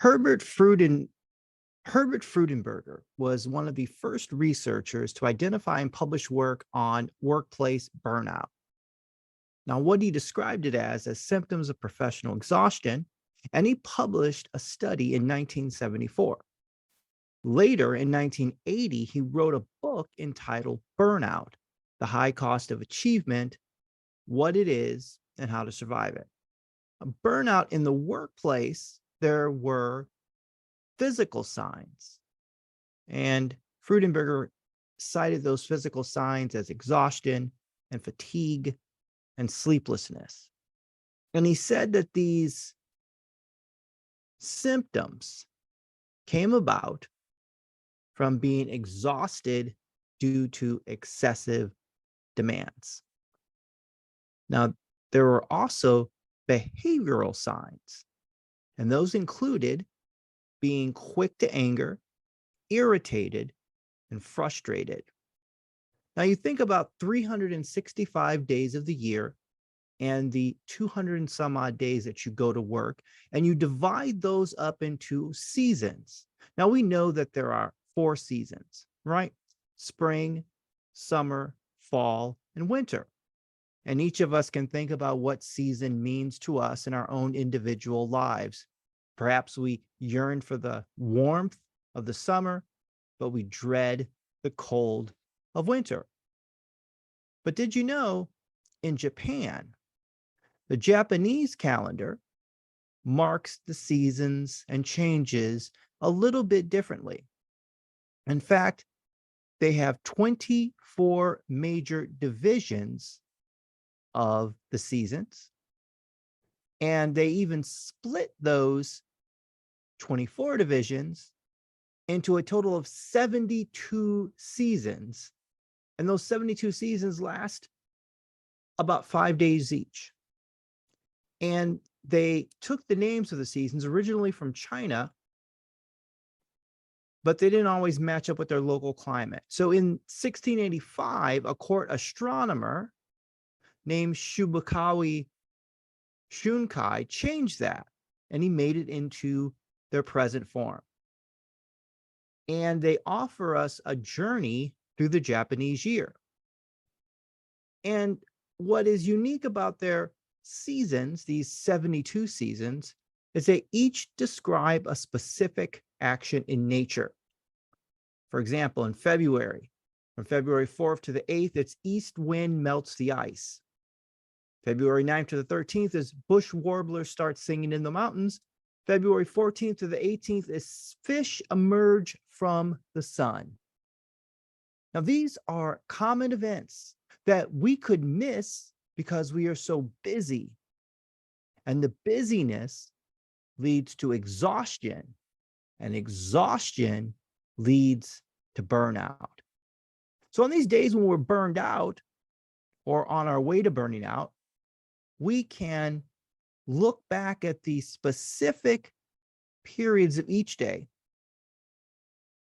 Herbert Fruden, Herbert Freudenberger was one of the first researchers to identify and publish work on workplace burnout. Now, what he described it as symptoms of professional exhaustion, and he published a study in 1974. Later, in 1980, he wrote a book entitled Burnout: The High Cost of Achievement, What It Is, and How to Survive It. Burnout in the workplace, there were physical signs, and Freudenberger cited those physical signs as exhaustion and fatigue and sleeplessness. And he said that these symptoms came about from being exhausted due to excessive demands. Now, there were also behavioral signs, and those included being quick to anger, irritated, and frustrated. Now, you think about 365 days of the year and the 200 and some odd days that you go to work, and you divide those up into seasons. Now, we know that there are 4 seasons, right? Spring, summer, fall, and winter. And each of us can think about what season means to us in our own individual lives. Perhaps we yearn for the warmth of the summer, but we dread the cold of winter. But did you know in Japan, the Japanese calendar marks the seasons and changes a little bit differently? In fact, they have 24 major divisions of the seasons, and they even split those 24 divisions into a total of 72 seasons. And those 72 seasons last about 5 days each. And they took the names of the seasons originally from China, but they didn't always match up with their local climate. So in 1685, a court astronomer named Shibukawa Shunkai changed that, and he made it into their present form. And they offer us a journey through the Japanese year. And what is unique about their seasons, these 72 seasons, is they each describe a specific action in nature. For example, in February, from February 4th to the 8th, it's east wind melts the ice. February 9th to the 13th is bush warblers start singing in the mountains. February 14th to the 18th is fish emerge from the sun. Now, these are common events that we could miss because we are so busy. And the busyness leads to exhaustion, and exhaustion leads to burnout. So on these days when we're burned out or on our way to burning out, we can look back at the specific periods of each day.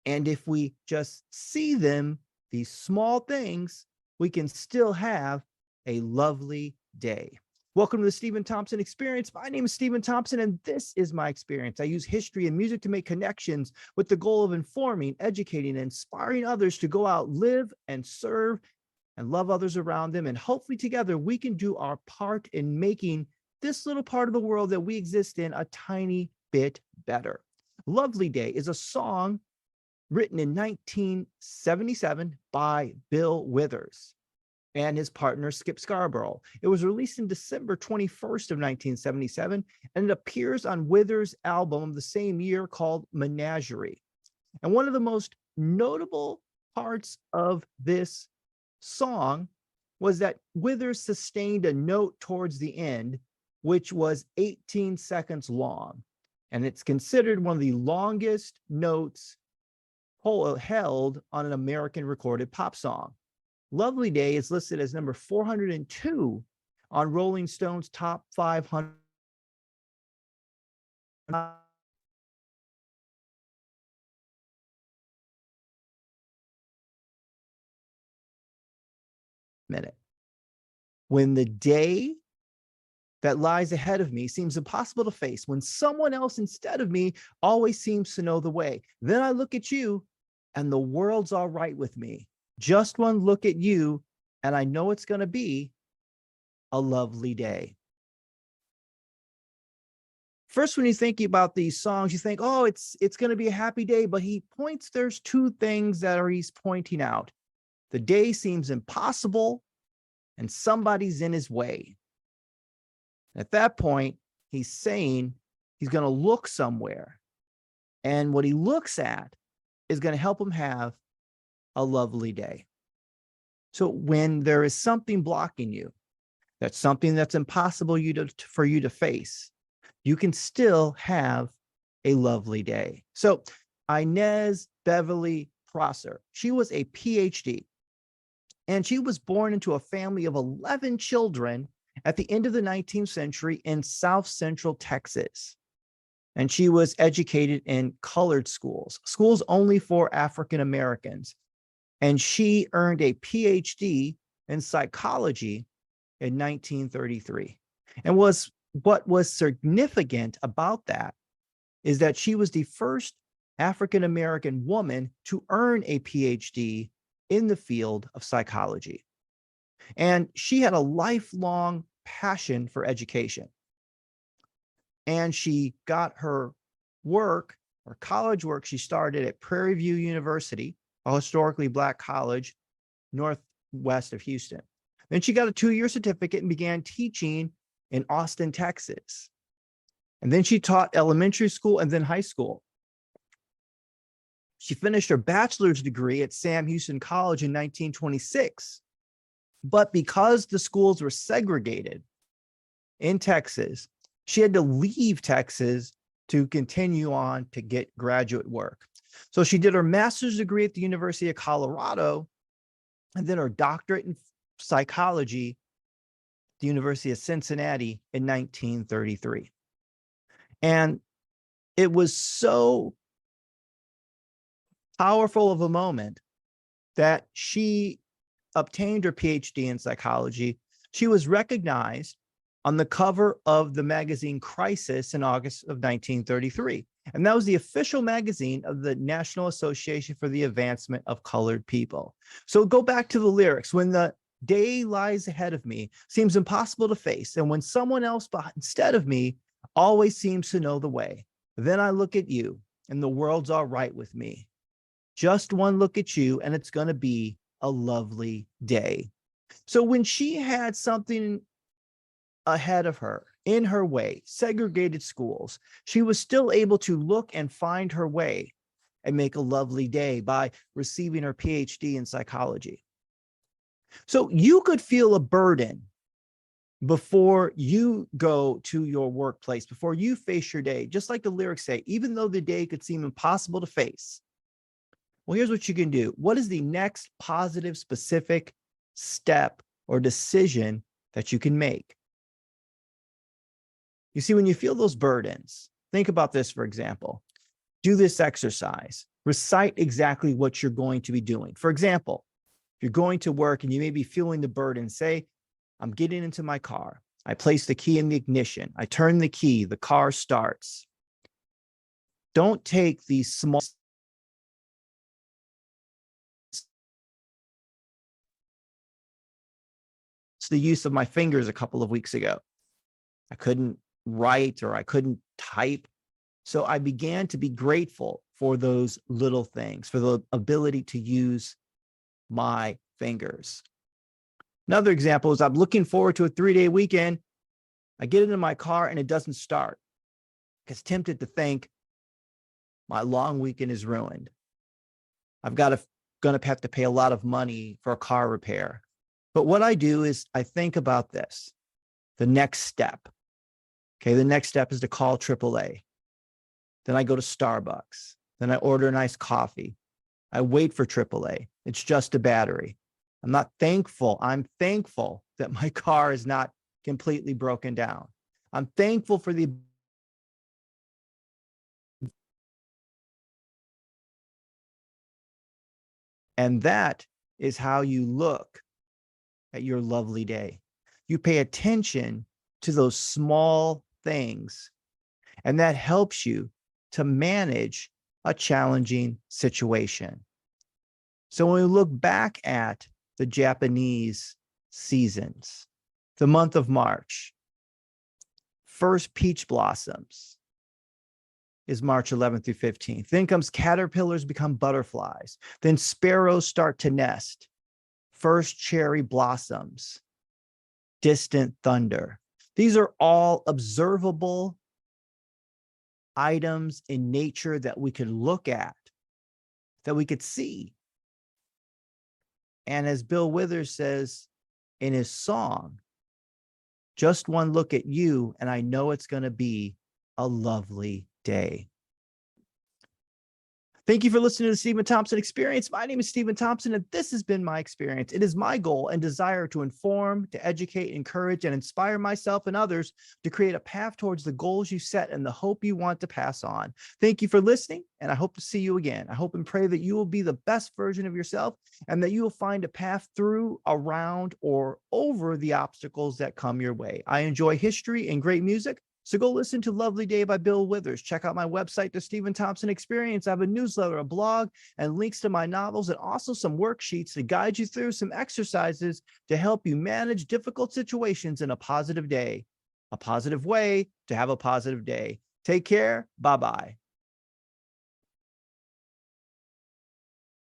And if we just see them, these small things, we can still have a lovely day. Welcome to the Steven Thompson Experience. My name is Steven Thompson, and this is my experience. I use history and music to make connections with the goal of informing, educating, and inspiring others to go out, live, and serve, and love others around them. And hopefully together we can do our part in making this little part of the world that we exist in a tiny bit better. Lovely Day is a song written in 1977 by Bill Withers and his partner Skip Scarborough. It was released in December 21st of 1977, and it appears on Withers' album of the same year called Menagerie. And one of the most notable parts of this song was that Withers sustained a note towards the end, which was 18 seconds long. And it's considered one of the longest notes held on an American recorded pop song. Lovely Day is listed as number 402 on Rolling Stone's top 500. Minute. When the day that lies ahead of me seems impossible to face when someone else instead of me always seems to know the way. Then I look at you and the world's all right with me. Just one look at you and I know it's going to be a lovely day. First, when you think about these songs, you think, oh, it's going to be a happy day. But there's two things that he's pointing out. The day seems impossible and somebody's in his way. At that point, he's saying he's going to look somewhere. And what he looks at is going to help him have a lovely day. So when there is something blocking you, that's something that's impossible for you to face, you can still have a lovely day. So Inez Beverly Prosser, she was a PhD, and she was born into a family of 11 children at the end of the 19th century in South Central Texas. And she was educated in colored schools only for African Americans. And she earned a PhD in psychology in 1933. And what was significant about that is that she was the first African American woman to earn a PhD in the field of psychology. And she had a lifelong passion for education. And she got her college work, she started at Prairie View University, a historically Black college northwest of Houston. Then she got a 2-year certificate and began teaching in Austin, Texas. And then she taught elementary school and then high school. She finished her bachelor's degree at Sam Houston College in 1926. But because the schools were segregated in Texas, she had to leave Texas to continue on to get graduate work. So she did her master's degree at the University of Colorado and then her doctorate in psychology at the University of Cincinnati in 1933. And it was so powerful of a moment that she obtained her PhD in psychology. She was recognized on the cover of the magazine Crisis in August of 1933. And that was the official magazine of the National Association for the Advancement of Colored People. So go back to the lyrics. When the day lies ahead of me, seems impossible to face, and when someone else instead of me always seems to know the way, then I look at you and the world's all right with me. Just one look at you and it's going to be a lovely day. So when she had something ahead of her, in her way, segregated schools, she was still able to look and find her way and make a lovely day by receiving her PhD in psychology. So you could feel a burden before you go to your workplace, before you face your day, just like the lyrics say, even though the day could seem impossible to face. Well, here's what you can do. What is the next positive, specific step or decision that you can make? You see, when you feel those burdens, think about this, for example. Do this exercise. Recite exactly what you're going to be doing. For example, if you're going to work and you may be feeling the burden, say, I'm getting into my car. I place the key in the ignition. I turn the key. The car starts. Don't take these small the use of my fingers a couple of weeks ago. I couldn't write or I couldn't type. So I began to be grateful for those little things, for the ability to use my fingers. Another example is I'm looking forward to a 3-day weekend. I get into my car and it doesn't start. I was tempted to think my long weekend is ruined. gonna have to pay a lot of money for a car repair. But what I do is I think about this, the next step. Okay, the next step is to call AAA. Then I go to Starbucks. Then I order a nice coffee. I wait for AAA. It's just a battery. I'm not thankful. I'm thankful that my car is not completely broken down. I'm thankful for the and that is how you look at your lovely day. You pay attention to those small things. And that helps you to manage a challenging situation. So when we look back at the Japanese seasons, the month of March, first peach blossoms is March 11th through 15th. Then comes caterpillars become butterflies. Then sparrows start to nest. First cherry blossoms, distant thunder. These are all observable items in nature that we could look at, that we could see. And as Bill Withers says in his song, just one look at you, and I know it's going to be a lovely day. Thank you for listening to the Steven Thompson Experience. My name is Steven Thompson, and this has been my experience. It is my goal and desire to inform, to educate, encourage, and inspire myself and others to create a path towards the goals you set and the hope you want to pass on. Thank you for listening, and I hope to see you again. I hope and pray that you will be the best version of yourself and that you will find a path through, around, or over the obstacles that come your way. I enjoy history and great music. So go listen to Lovely Day by Bill Withers. Check out my website, The Steven Thompson Experience. I have a newsletter, a blog, and links to my novels, and also some worksheets to guide you through some exercises to help you manage difficult situations in a positive way to have a positive day. Take care. Bye-bye.